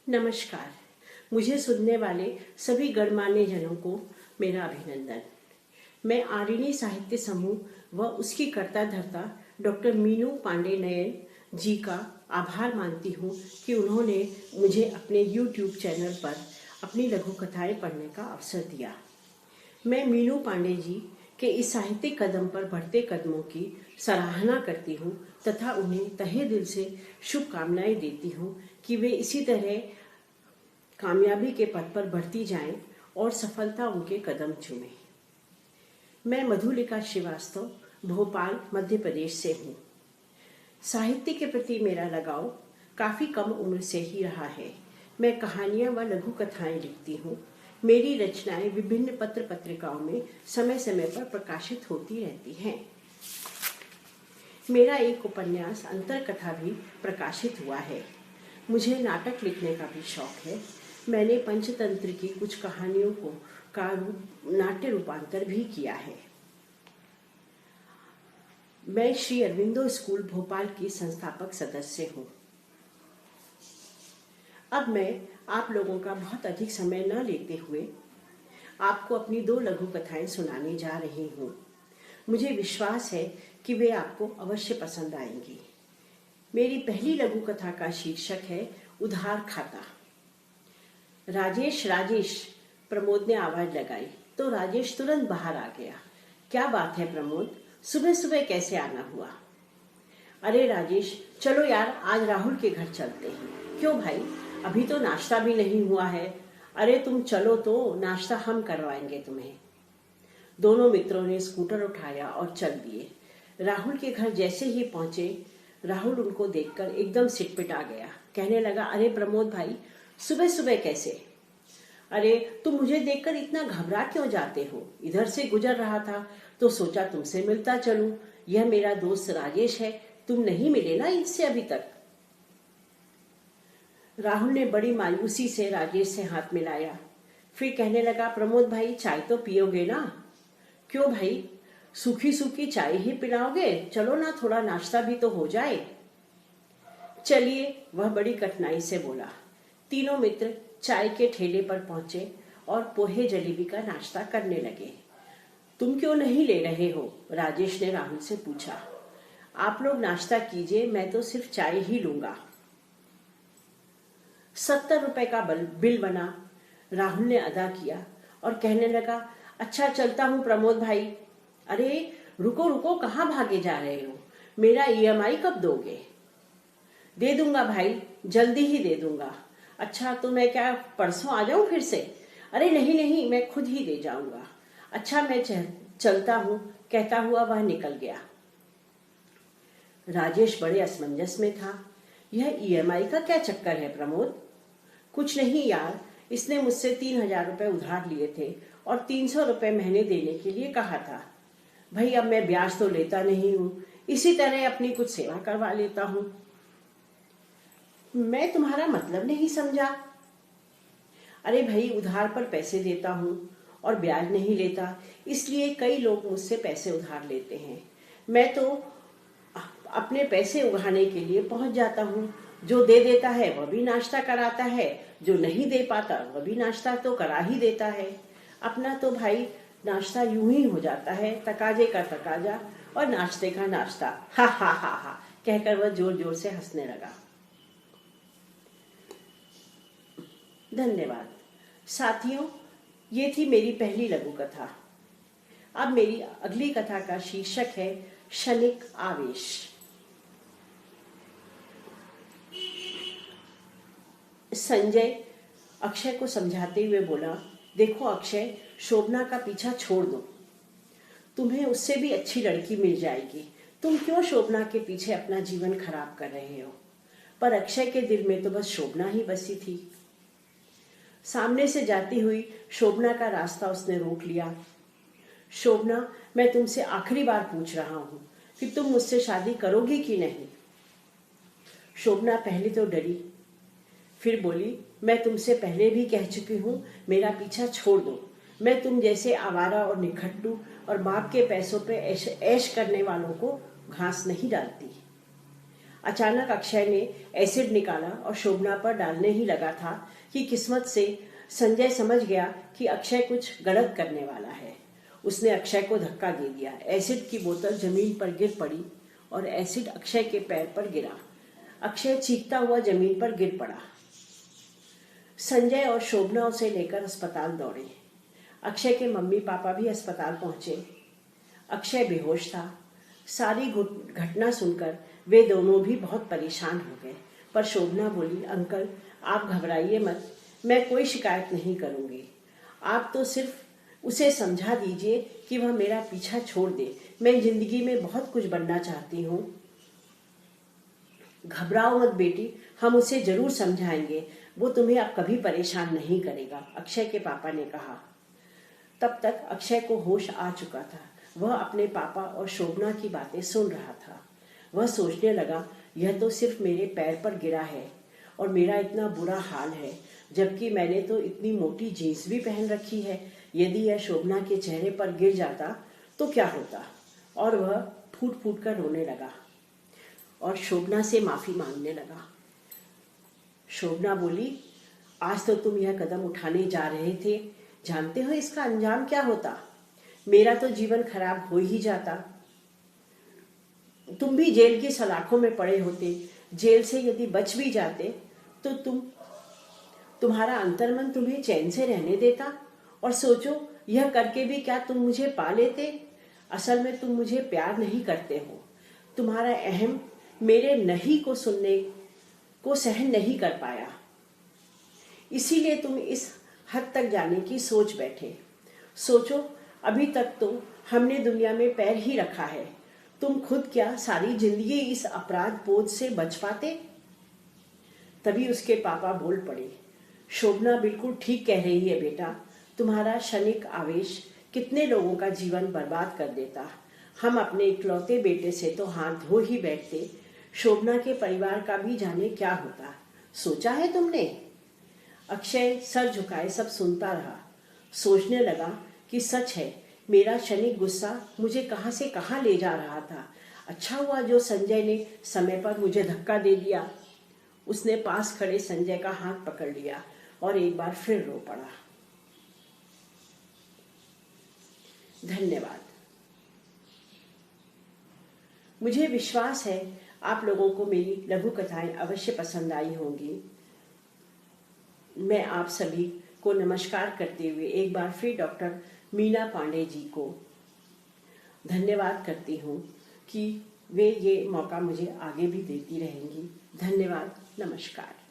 नमस्कार। मुझे सुनने वाले सभी गणमान्य जनों को मेरा अभिनंदन। मैं आरिणी साहित्य समूह व उसकी कर्ता धर्ता डॉक्टर मीनू पांडे नयन जी का आभार मानती हूँ कि उन्होंने मुझे अपने YouTube चैनल पर अपनी लघु कथाएं पढ़ने का अवसर दिया। मैं मीनू पांडे जी के इस साहित्यिक कदम पर बढ़ते कदमों की सराहना करती हूँ तथा उन्हें तहे दिल से शुभकामनाएं देती हूँ कि वे इसी तरह कामयाबी के पथ पर बढ़ती जाएं और सफलता उनके कदम चूमे। मैं मधुलिका श्रीवास्तव भोपाल मध्य प्रदेश से हूँ। साहित्य के प्रति मेरा लगाव काफ़ी कम उम्र से ही रहा है। मैं कहानियाँ व लघु कथाएं लिखती हूँ। मेरी रचनाएं विभिन्न पत्र पत्रिकाओं में समय समय पर प्रकाशित होती रहती हैं। मेरा एक उपन्यास अंतर कथा भी प्रकाशित हुआ है। मुझे नाटक लिखने का भी शौक है। मैंने पंचतंत्र की कुछ कहानियों का नाट्य रूपांतर भी किया है। मैं श्री अरविंदो स्कूल भोपाल की संस्थापक सदस्य हूँ। अब मैं आप लोगों का बहुत अधिक समय न लेते हुए आपको अपनी 2 लघु कथाएं सुनाने जा रही हूँ। मुझे विश्वास है कि वे आपको अवश्य पसंद आएंगी। मेरी पहली लघु कथा का शीर्षक है उधार खाता। राजेश राजेश, प्रमोद ने आवाज लगाई तो राजेश तुरंत बाहर आ गया। क्या बात है प्रमोद, सुबह सुबह कैसे आना हुआ? अरे राजेश, चलो यार आज राहुल के घर चलते हैं। क्यों भाई, अभी तो नाश्ता भी नहीं हुआ है। अरे तुम चलो तो नाश्ता हम करवाएंगे तुम्हें। दोनों मित्रों ने स्कूटर उठाया और चल दिए। राहुल के घर जैसे ही पहुंचे, राहुल उनको देखकर एकदम सिटपिटा गया। कहने लगा, अरे प्रमोद भाई, सुबह सुबह कैसे? अरे तुम मुझे देखकर इतना घबरा क्यों जाते हो? इधर से गुजर रहा था तो सोचा तुमसे मिलता चलूं। यह मेरा दोस्त राजेश है, तुम नहीं मिले ना इससे अभी तक। राहुल ने बड़ी मायूसी से राजेश से हाथ मिलाया। फिर कहने लगा, प्रमोद भाई चाय तो पियोगे ना? क्यों भाई, सूखी सूखी चाय ही पिलाओगे? चलो ना, थोड़ा नाश्ता भी तो हो जाए। चलिए, वह बड़ी कठिनाई से बोला। तीनों मित्र चाय के ठेले पर पहुंचे और पोहे जलेबी का नाश्ता करने लगे। तुम क्यों नहीं ले रहे हो? राजेश ने राहुल से पूछा। आप लोग नाश्ता कीजिए, मैं तो सिर्फ चाय ही लूंगा। 70 रुपए का बिल बना। राहुल ने अदा किया और कहने लगा, अच्छा चलता हूँ प्रमोद भाई। अरे रुको रुको, कहाँ भागे जा रहे हो? मेरा EMI कब दोगे? दे दूंगा भाई, जल्दी ही दे दूंगा। अच्छा तो मैं क्या परसों आ जाऊं फिर से? अरे नहीं नहीं, मैं खुद ही दे जाऊंगा। अच्छा मैं चलता हूं, कहता हुआ वह निकल गया। राजेश बड़े असमंजस में था। यह EMI का क्या चक्कर है प्रमोद? कुछ नहीं यार, इसने मुझसे 3000 रुपए उधार लिए थे और 300 रुपए महीने देने के लिए कहा था। भाई अब मैं ब्याज तो लेता नहीं हूं, इसी तरह अपनी कुछ सेवा करवा लेता हूं। मैं तुम्हारा मतलब नहीं समझा। अरे भाई, उधार पर पैसे देता हूँ और ब्याज नहीं लेता, इसलिए कई लोग मुझसे पैसे उधार लेते हैं। मैं तो अपने पैसे उगाने के लिए पहुंच जाता हूँ। जो दे देता है वह भी नाश्ता कराता है, जो नहीं दे पाता वह भी नाश्ता तो करा ही देता है। अपना तो भाई नाश्ता यूं ही हो जाता है, तकाजे का तकाजा और नाश्ते का नाश्ता। हा हा हा हा, कहकर वह जोर जोर से हंसने लगा। धन्यवाद साथियों, ये थी मेरी पहली लघु कथा। अब मेरी अगली कथा का शीर्षक है क्षणिक आवेश। संजय अक्षय को समझाते हुए बोला, देखो अक्षय, शोभना का पीछा छोड़ दो, तुम्हें उससे भी अच्छी लड़की मिल जाएगी। तुम क्यों शोभना के पीछे अपना जीवन खराब कर रहे हो? पर अक्षय के दिल में तो बस शोभना ही बसी थी। सामने से जाती हुई शोभना का रास्ता उसने रोक लिया। शोभना, मैं तुमसे आखिरी बार पूछ रहा हूं कि तुम मुझसे शादी करोगी कि नहीं? शोभना पहले तो डरी, फिर बोली, मैं तुमसे पहले भी कह चुकी हूं, मेरा पीछा छोड़ दो। मैं तुम जैसे आवारा और निखट्टू और बाप के पैसों पे ऐश करने वालों को घास नहीं डालती। अचानक अक्षय ने एसिड निकाला और शोभना पर डालने ही लगा था कि किस्मत से संजय समझ गया कि अक्षय कुछ गलत करने वाला है। उसने अक्षय को धक्का दे दिया। एसिड की बोतल जमीन पर गिर पड़ी और एसिड अक्षय के पैर पर गिरा। अक्षय चीखता हुआ जमीन पर गिर पड़ा। संजय और शोभना उसे लेकर अस्पताल दौड़े। अक्षय के मम्मी पापा भी अस्पताल पहुंचे। अक्षय बेहोश था। सारी घटना सुनकर वे दोनों भी बहुत परेशान हो गए, पर शोभना बोली, अंकल आप घबराइए मत, मैं कोई शिकायत नहीं करूंगी। आप तो सिर्फ उसे समझा दीजिए कि वह मेरा पीछा छोड़ दे। मैं जिंदगी में बहुत कुछ बनना चाहती हूँ। घबराओ मत बेटी, हम उसे जरूर समझाएंगे, वो तुम्हें अब कभी परेशान नहीं करेगा, अक्षय के पापा ने कहा। तब तक अक्षय को होश आ चुका था। वह अपने पापा और शोभना की बातें सुन रहा था। वह सोचने लगा, यह तो सिर्फ मेरे पैर पर गिरा है और मेरा इतना बुरा हाल है, जबकि मैंने तो इतनी मोटी जीन्स भी पहन रखी है। यदि यह शोभना के चेहरे पर गिर जाता तो क्या होता। और वह फूट फूट कर रोने लगा और शोभना से माफी मांगने लगा। शोभना बोली, आज तो तुम यह कदम उठाने जा रहे थे, जानते हो इसका अंजाम क्या होता। मेरा तो जीवन खराब हो ही जाता। तुम भी जेल की सलाखों में पड़े होते। जेल से यदि बच भी जाते तो तुम्हारा अंतर्मन तुम्हें चैन से रहने देता। और सोचो, यह करके भी क्या तुम मुझे पा लेते। असल में तुम मुझे प्यार नहीं करते हो। तुम्हारा अहम मेरे नहीं को सुनने को सहन नहीं कर पाया, इसीलिए तुम इस हद तक जाने की सोच बैठे। सोचो, अभी तक तो हमने दुनिया में पैर ही रखा है। तुम खुद क्या सारी जिंदगी इस अपराध बोझ से बच पाते। तभी उसके पापा बोल पड़े, शोभना बिल्कुल ठीक कह रही है बेटा, तुम्हारा क्षणिक आवेश कितने लोगों का जीवन बर्बाद कर देता। हम अपने इकलौते बेटे से तो हाथ धो ही बैठते, शोभना के परिवार का भी जाने क्या होता। सोचा है तुमने। अक्षय सर झुकाए सब सुनता रहा। सोचने लगा कि सच है, मेरा क्षणिक गुस्सा मुझे कहां से कहां ले जा रहा था। अच्छा हुआ जो संजय ने समय पर मुझे धक्का दे दिया। उसने पास खड़े संजय का हाथ पकड़ लिया और एक बार फिर रो पड़ा। धन्यवाद। मुझे विश्वास है आप लोगों को मेरी लघु कथाएं अवश्य पसंद आई होंगी। मैं आप सभी को नमस्कार करते हुए एक बार फिर डॉक्टर मीना पांडे जी को धन्यवाद करती हूँ कि वे ये मौका मुझे आगे भी देती रहेंगी। धन्यवाद, नमस्कार।